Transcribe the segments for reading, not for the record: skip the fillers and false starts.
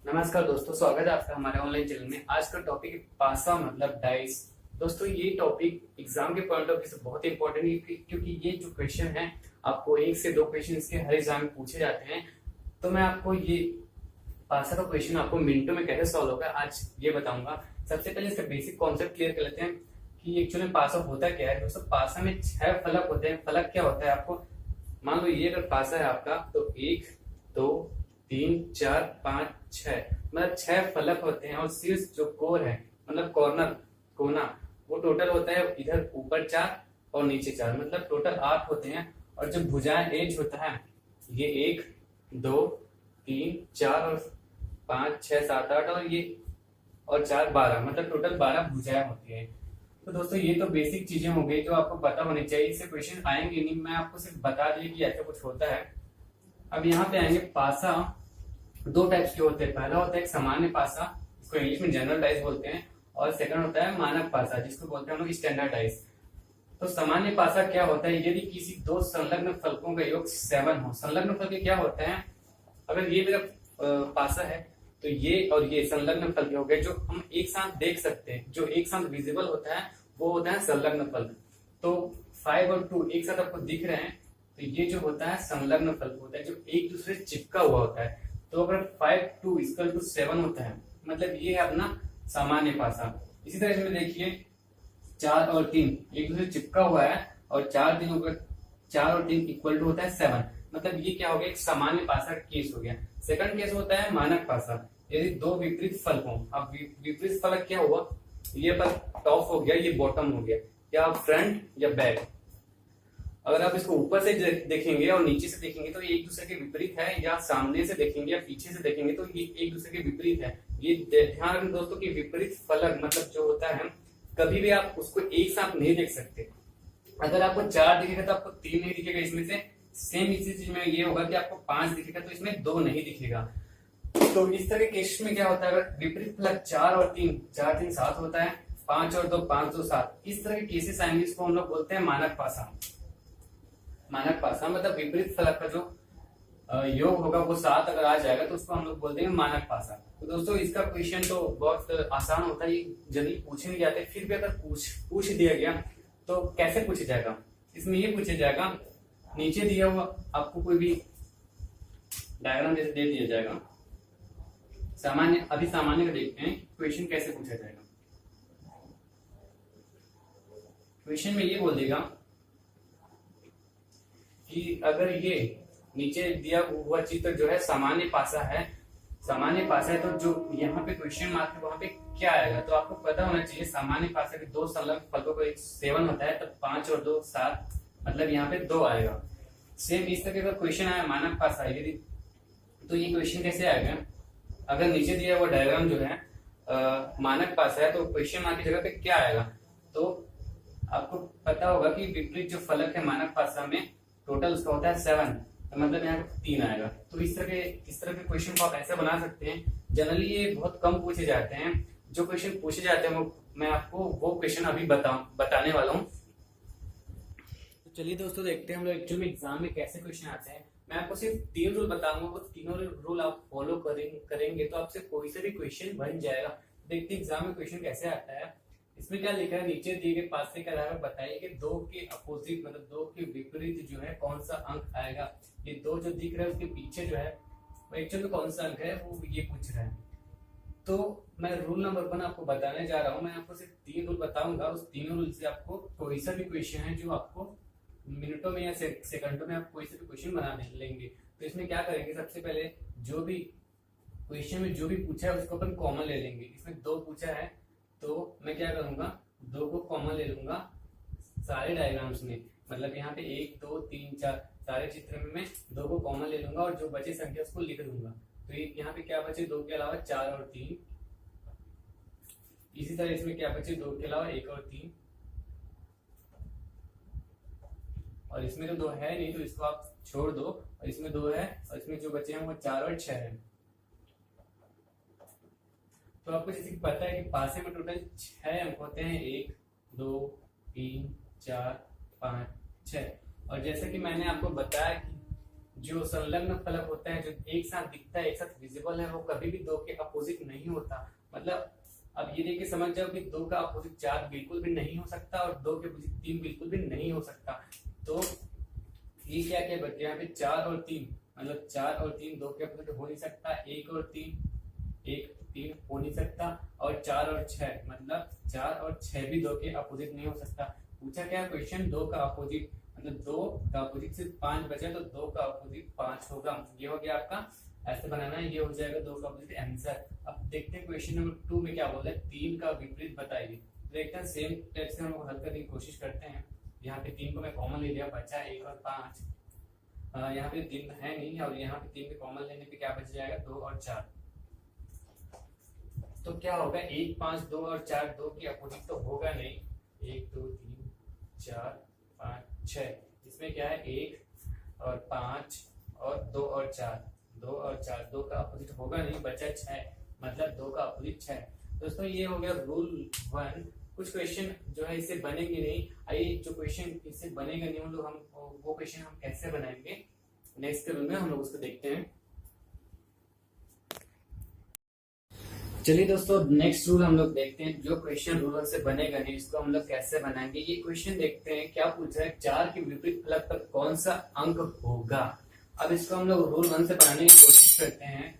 नमस्कार दोस्तों, स्वागत है आपका हमारे ऑनलाइन चैनल में। आज का टॉपिक है पासा मतलब डाइस। दोस्तों ये टॉपिक एग्जाम के पॉइंट ऑफ व्यू से बहुत इंपॉर्टेंट है क्योंकि ये जो क्वेश्चन है आपको 1 से 2 क्वेश्चन इसके हर एग्जाम में पूछे जाते हैं। तो मैं आपको ये पासा का क्वेश्चन आपको मिनटों में कैसे सॉल्व होगा आज ये बताऊंगा। सबसे पहले इसका बेसिक कॉन्सेप्ट क्लियर कर लेते हैं कि एक्चुअली पासा होता क्या है। दोस्तों पासा में 6 फलक होते हैं। फलक क्या होता है, आपको मान लो ये अगर पासा है आपका तो 1 2 3 4 5 6 मतलब 6 फलक होते हैं। और शीर्ष जो कोर है मतलब कॉर्नर कोना वो टोटल होता है इधर ऊपर 4 और नीचे 4 मतलब टोटल 8 होते हैं। और जो भुजाएं एज होता है ये 1 2 3 4 और 5 6 7 8 और ये और 4 12 मतलब टोटल 12 भुजाएं होती है। तो दोस्तों ये तो बेसिक चीजें हो गई जो आपको पता होनी चाहिए। इससे क्वेश्चन आएंगे नहीं, मैं आपको सिर्फ बता दिए कि ऐसा कुछ होता है। अब यहाँ पे आएंगे पासा 2 टाइप्स के होते हैं। पहला होता है एक सामान्य पासा, इसको इंग्लिश में जनरल डाइस बोलते हैं। और सेकंड होता है मानक पासा, जिसको बोलते हैं हम लोग स्टैंडर्ड डाइस। तो सामान्य पासा क्या होता है, यदि किसी 2 संलग्न फलकों का योग 7 हो। संलग्न फलक क्या होता है, अगर ये मेरा पासा है तो ये और ये संलग्न फलक हो गए जो हम एक साथ देख सकते हैं, जो एक साथ विजिबल होता है वो होता है संलग्न फलक। तो 5 और 2 एक साथ आपको दिख रहे हैं तो ये जो होता है संलग्न फलक होता है जो एक दूसरे से चिपका हुआ होता है। तो अगर 5 2 = 7 होता है मतलब ये है अपना सामान्य पासा। इसी तरह से देखिए 4 और 3 एक दूसरे से चिपका हुआ है और 4 और 3 इक्वल टू होता है 7 मतलब ये क्या हो गया, एक सामान्य पासा का केस हो गया। सेकंड केस होता है मानक पासा, यदि 2 विपरीत फलक हो। अब विपरीत फलक क्या हुआ, ये पर टॉप हो गया ये बॉटम हो गया, या फ्रंट या बैक। अगर आप इसको ऊपर से देखेंगे और नीचे से देखेंगे तो ये एक दूसरे के विपरीत है, या सामने से देखेंगे या पीछे से देखेंगे तो ये एक दूसरे के विपरीत है। ये ध्यान रखें दोस्तों कि विपरीत फलक मतलब जो होता है कभी भी आप उसको एक साथ नहीं देख सकते। अगर आपको 4 दिखेगा तो आपको 3 नहीं दिखेगा इसमें से। सेम इसी चीज में ये होगा कि आपको 5 दिखेगा तो इसमें 2 नहीं दिखेगा। तो इस तरह के केस में क्या होता है, अगर विपरीत फलक 4 और 3 4 3 7 होता है, 5 और 2 5 2 7, इस तरह के केसेस आएंगे इसको हम लोग बोलते हैं मानक पासा। मानक पासा मतलब विपरीत फलक का जो योग होगा वो 7 अगर आ जाएगा तो उसको हम लोग बोलते हैं मानक पासा। तो दोस्तों इसका क्वेश्चन तो बहुत आसान होता है, ये जल्दी पूछे नहीं जाते। फिर भी अगर पूछ दिया गया तो कैसे पूछा जाएगा, इसमें ये पूछा जाएगा नीचे दिया हुआ आपको कोई भी डायग्राम जैसे दे दिया जाएगा। सामान्य अभी सामान्य का देखते हैं क्वेश्चन कैसे पूछा जाएगा। क्वेश्चन में ये बोल देगा कि अगर ये नीचे दिया हुआ चित्र जो है सामान्य पासा है, सामान्य पासा है तो जो यहाँ पे क्वेश्चन मार्क है वहां पे क्या आएगा। तो आपको पता होना चाहिए सामान्य पासा के 2 संलग्न फलकों का 7 होता है, तब 5 और 2 7 मतलब यहाँ पे 2 आएगा। सेम इस तरह का क्वेश्चन आया मानक पासा यदि, तो ये क्वेश्चन कैसे आएगा, अगर नीचे दिया हुआ डायग्राम जो है मानक पासा है तो क्वेश्चन मार्क की जगह पे क्या आएगा। तो आपको पता होगा कि विपरीत जो फलक है मानक पासा में टोटल उसका होता है 7 तो मतलब यहाँ 3 आएगा। तो इस तरह के क्वेश्चन को आप ऐसे बना सकते हैं। जनरली ये बहुत कम पूछे जाते हैं। जो क्वेश्चन पूछे जाते हैं वो मैं आपको वो क्वेश्चन अभी बताने वाला हूँ। तो चलिए दोस्तों देखते हैं हम लोग एक्चुअली एग्जाम में कैसे क्वेश्चन आते हैं। मैं आपको सिर्फ 3 रूल बताऊंगा, वो तीनों रूल आप फॉलो करेंगे तो आपसे कोई से भी क्वेश्चन बन जाएगा। देखते हैं एग्जाम में क्वेश्चन कैसे आता है। इसमें क्या लिखा है, नीचे दिए गए पासे के अलावा बताइए कि 2 के अपोजिट मतलब 2 के विपरीत जो है कौन सा अंक आएगा। ये 2 जो दिख रहा है उसके पीछे जो है वो एक्चुअली कौन सा अंक है वो ये पूछ रहा है। तो मैं रूल नंबर 1 आपको बताने जा रहा हूँ। मैं आपको सिर्फ 3 रूल बताऊंगा, उस तीनों रूल से आपको कोई सा भी क्वेश्चन है जो आपको मिनटों में या सेकंडों में आप कोई से भी क्वेश्चन बना लेंगे। तो इसमें क्या करेंगे, सबसे पहले जो भी क्वेश्चन में जो भी पूछा है उसको अपन कॉमन ले लेंगे। इसमें 2 पूछा है तो मैं क्या करूंगा, 2 को कॉमन ले लूंगा सारे डायग्राम्स में। मतलब यहाँ पे 1 2 3 4 सारे चित्र में मैं 2 को कॉमन ले लूंगा और जो बचे संख्या उसको लिख दूंगा। तो यहाँ पे क्या बचे, 2 के अलावा 4 और 3। इसी तरह इसमें क्या बचे, 2 के अलावा 1 और 3। और इसमें तो 2 है नहीं तो इसको आप छोड़ दो, और इसमें 2 है और इसमें जो बचे हैं वो 4 और 6 है। तो आपको जैसे कि पता है कि पासे में टोटल 6 अंक होते हैं, 1 2 3 4 5 6। और जैसे कि मैंने आपको बताया कि जो संलग्न फलक होता है, जो एक साथ दिखता है, एक साथ विजिबल है, वो कभी भी दो के अपोजिट नहीं होता। मतलब अब ये देखिए समझ जाओ कि दो का अपोजिट चार बिल्कुल भी नहीं हो सकता और दो के अपोजिट तीन बिल्कुल भी नहीं हो सकता। तो ये क्या क्या बच गया यहाँ पे चार और तीन, मतलब चार और तीन दो के अपोजिट हो नहीं सकता, एक और तीन, एक तीन हो नहीं सकता, और चार और छह, मतलब चार और छह भी दो के अपोजिट नहीं हो सकता। पूछा क्या क्वेश्चन, दो का अपोजिट, मतलब दो का अपोजिट सिर्फ पांच बचा, तो दो का अपोजिट पांच होगा। ये हो गया आपका, ऐसे बनाना है, ये हो जाएगा दो का अपोजिट आंसर। अब देखते हैं क्वेश्चन नंबर 2 में क्या बोला है, तीन का विपरीत बताइए। देखते हैं सेम टाइप से हम लोग हल करने की कोशिश करते हैं। यहाँ पे तीन को मैं कॉमन ले लिया, बचा एक और पांच, यहाँ पे तीन है नहीं, और यहाँ पे तीन को कॉमन लेने पे क्या बच जाएगा, दो और चार। तो क्या होगा, एक पांच दो और चार दो की अपोजिट तो होगा नहीं, एक दो तीन चार पाँच छह, इसमें क्या है एक और पांच और दो और चार, दो और चार दो का अपोजिट होगा नहीं, बचा छह, मतलब दो का अपोजिट छह। दोस्तों ये हो गया रूल 1। कुछ क्वेश्चन जो है इससे बनेंगे नहीं, आइए जो क्वेश्चन इससे बनेगा नहीं हम लोग, हम वो क्वेश्चन हम कैसे बनाएंगे नेक्स्ट रूल में हम लोग उसको देखते हैं। चलिए दोस्तों नेक्स्ट रूल हम लोग देखते हैं, जो क्वेश्चन रूल से बनेगा नहीं इसको हम लोग कैसे बनाएंगे। ये क्वेश्चन देखते हैं, क्या पूछा है, चार के विपरीत फलक पर कौन सा अंक होगा। अब इसको हम लोग रूल 1 से बनाने की कोशिश करते हैं।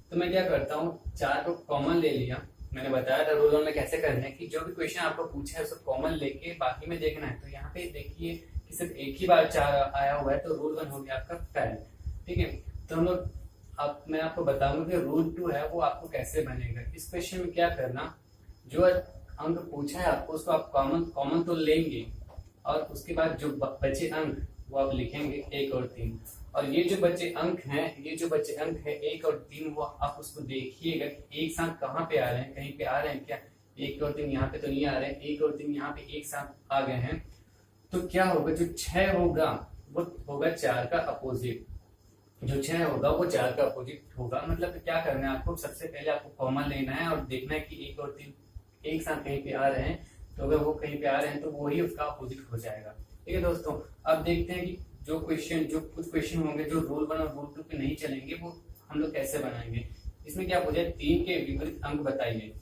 तो मैं क्या करता हूँ, चार को कॉमन ले लिया, मैंने बताया था रूल 1 में कैसे करना है कि जो भी क्वेश्चन आपको पूछा है उसको कॉमन लेके बाकी में देखना है। तो यहाँ पे देखिए कि सिर्फ एक ही बार चार आया हुआ है, तो रूल 1 हो गया आपका फेल। ठीक है, तो हम लोग अब मैं आपको बताऊंगा कि रूल 2 है वो आपको कैसे बनेगा। इस क्वेश्चन में क्या करना, जो अंक पूछा है आपको उसको आप कॉमन तो लेंगे, और उसके बाद जो बचे अंक वो आप लिखेंगे एक और तीन, और ये जो बचे अंक हैं, ये जो बचे अंक है एक और तीन, वो आप उसको देखिएगा एक साथ कहाँ पे आ रहे हैं, कहीं पे आ रहे हैं क्या, एक और तीन यहाँ पे तो नहीं आ रहे हैं, एक और तीन यहाँ पे एक साथ आ गए हैं। तो क्या होगा, जो छह होगा वो होगा चार का अपोजिट, जो छह होगा वो चार का अपोजिट होगा। मतलब क्या करना है आपको, सबसे पहले आपको कॉमन लेना है और देखना है कि एक और तीन एक साथ कहीं पे आ रहे हैं, तो अगर वो कहीं पे आ रहे हैं तो वही उसका अपोजिट हो जाएगा। ठीक है दोस्तों, अब देखते हैं कि जो कुछ क्वेश्चन होंगे जो रूल 1 और रूल 2 पे नहीं चलेंगे वो हम लोग कैसे बनाएंगे। इसमें क्या पूछा है, तीन के विपरीत अंक बताइए।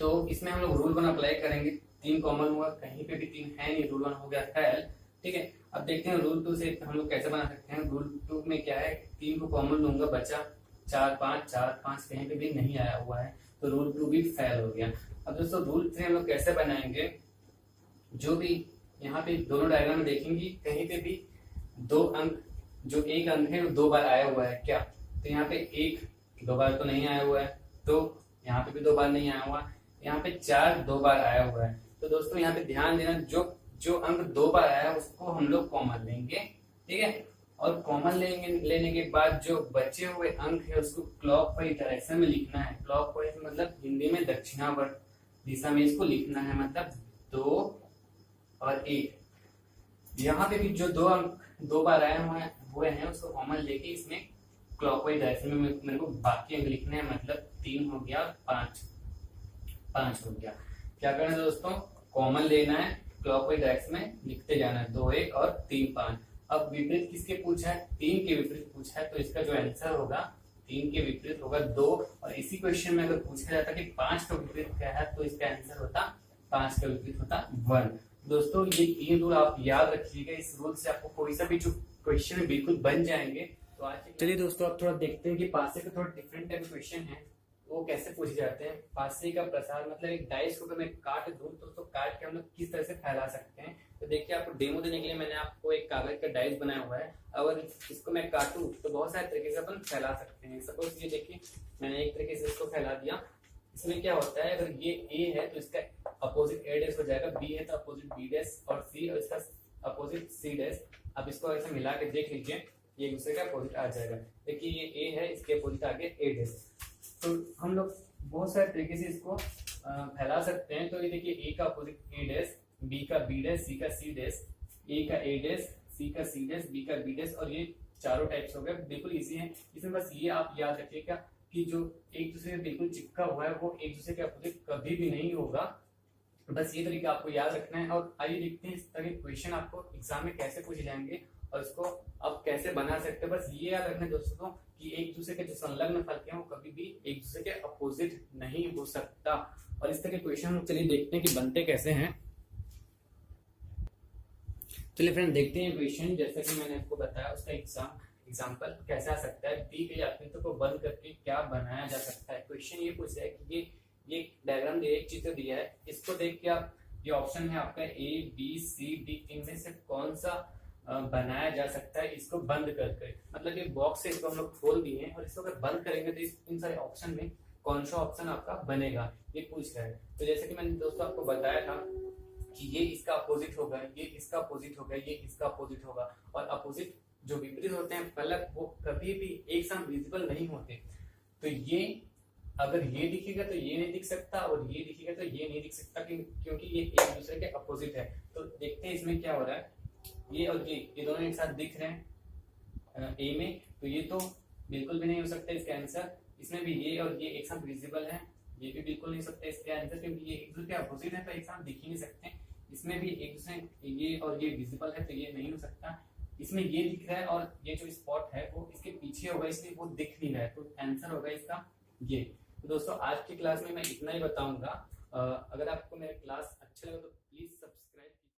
तो इसमें हम लोग रूल 1 अप्लाई करेंगे, तीन कॉमन हुआ, कहीं पे भी तीन है नहीं, रूल 1 हो गया फेल। ठीक है, अब देखते हैं रूल 2 से हम लोग कैसे बना सकते हैं। रूल 2 में क्या है, तीन को कॉमन लूंगा, बचा चार पांच कहीं पे भी नहीं आया हुआ है, तो रूल 2 भी फेल हो गया। अब दोस्तों रूल 3 हम लोग कैसे बनाएंगे, जो भी यहाँ पे दोनों डायग्राम में देखेंगे कहीं पे भी दो अंक, जो एक अंक है वो दो बार आया हुआ है क्या, तो यहाँ पे एक दो बार तो नहीं आया हुआ है, तो यहाँ पे भी दो बार नहीं आया हुआ, यहाँ पे चार दो बार आया हुआ है। तो दोस्तों यहाँ पे ध्यान देना, जो जो अंक दो बार आया उसको हम लोग कॉमन लेंगे। ठीक है, और कॉमन लेने के बाद जो बचे हुए अंक है उसको क्लॉकवाइज डायरेक्शन में लिखना है। क्लॉकवाइज मतलब हिंदी में दक्षिणावर्त दिशा में इसको लिखना है, मतलब दो और एक। यहाँ पे भी जो दो अंक दो बार आए हुए हैं उसको कॉमन लेके इसमें क्लॉकवाइज डायरेक्शन में मेरे को बाकी अंक लिखने हैं, मतलब तीन हो गया, पांच हो गया। क्या करना है दोस्तों, कॉमन लेना है, क्लॉकवाइज डायरेक्शन में लिखते जाना है, दो एक और तीन पांच। अब विपरीत किसके पूछा है, तीन के विपरीत पूछा है, तो इसका जो आंसर होगा तीन के विपरीत होगा दो। और इसी क्वेश्चन में अगर पूछा जाता कि पांच का विपरीत क्या है, तो इसका आंसर होता पांच का विपरीत होता वन। दोस्तों ये तीन रूल आप याद रखिएगा, इस रूल से आपको कोई सा भी जो क्वेश्चन बिल्कुल बन जाएंगे। तो आज चलिए दोस्तों अब थोड़ा देखते हैं कि पासे का थोड़ा डिफरेंट टाइप क्वेश्चन है वो कैसे पूछे जाते हैं। पासे का प्रसार मतलब एक डाइस को अगर मैं काट दूं तो उसको काट के हम लोग किस तरह से फैला सकते हैं। तो देखिए आपको डेमो देने के लिए मैंने आपको एक कागज का डाइस बनाया हुआ है, अगर इसको मैं काटूं तो बहुत सारे तरीके से अपन फैला सकते हैं। सपोज ये देखिए मैंने एक तरीके से इसको फैला दिया, इसमें क्या होता है अगर ये ए है तो इसका अपोजिट ए डैश हो जाएगा, बी है तो अपोजिट बी डैश, और सी और इसका अपोजिट सी डैश। अब इसको ऐसे मिला के देख लीजिए ये एक दूसरे का अपोजिट आ जाएगा। देखिए ये ए है, इसके अपोजिट आगे ए डैश। तो हम लोग बहुत सारे तरीके से इसको फैला सकते हैं। तो ये देखिए ए का अपोजिट ए डैश, बी का बी डैश, सी का सी डैश, ए का ए डैश, सी का सी डैश, बी का बी डैश, और ये चारों टाइप्स हो गए। बिल्कुल इजी है, इसमें बस ये आप याद रखिएगा कि जो एक दूसरे से बिल्कुल चिपका हुआ है वो एक दूसरे के अपोजिट कभी भी नहीं होगा। बस ये तरीका आपको याद रखना है। और आइए देखते हैं इस तरह के क्वेश्चन आपको एग्जाम में कैसे पूछे जाएंगे और इसको अब कैसे बना सकते हैं। बस ये याद रखना दोस्तों कि एक दूसरे के जो संलग्न फल हैं वो कभी भी एक दूसरे के अपोजिट नहीं हो सकता। और इस तरह के क्वेश्चन चलिए देखते हैं कि बनते कैसे हैं। चलिए फ्रेंड देखते हैं क्वेश्चन। जैसा कि मैंने आपको बताया उसका एग्जाम्पल कैसे आ सकता है। दी गई आकृति को बंद करके क्या बनाया जा सकता है। क्वेश्चन ये पूछ रहा है कि ये डायग्राम दिया है, एक चित्र दिया है, इसको देख के आप ये ऑप्शन है आपका ए बी सी डी, इनमें से कौन सा बनाया जा सकता है इसको बंद करके। मतलब ये बॉक्स है, इसको हम लोग खोल दिए हैं और इसको अगर बंद करेंगे तो इन सारे ऑप्शन में कौन सा ऑप्शन आपका बनेगा ये पूछ रहा है। तो जैसे कि मैंने दोस्तों आपको बताया था कि ये इसका अपोजिट होगा, ये इसका अपोजिट होगा, ये इसका अपोजिट होगा। और अपोजिट जो विपरीत होते हैं फलक वो कभी भी एक साथ विजिबल नहीं होते। तो ये अगर ये दिखेगा तो ये नहीं दिख सकता और ये दिखेगा तो ये नहीं दिख सकता क्योंकि ये एक दूसरे के अपोजिट है। तो देखते हैं इसमें क्या हो रहा है। ये और ये दोनों एक साथ दिख रहे हैं ए में, तो ये तो बिल्कुल भी नहीं हो सकता इसका आंसर। इसमें भी ये और ये एक साथ विजिबल है, ये भी बिल्कुल नहीं हो सकता इसके आंसर क्योंकि ये एक दूसरे के अपोजिट है तो एक साथ दिख ही नहीं सकते। इसमें भी एक दूसरे ये और ये विजिबल है तो ये नहीं हो सकता। इसमें ये दिख रहा है और ये जो स्पॉट है वो इसके पीछे होगा इसलिए वो दिख नहीं रहा है, तो आंसर होगा इसका ये। तो दोस्तों आज की क्लास में मैं इतना ही बताऊंगा। अगर आपको मेरा क्लास अच्छा लगा तो प्लीज सब्सक्राइब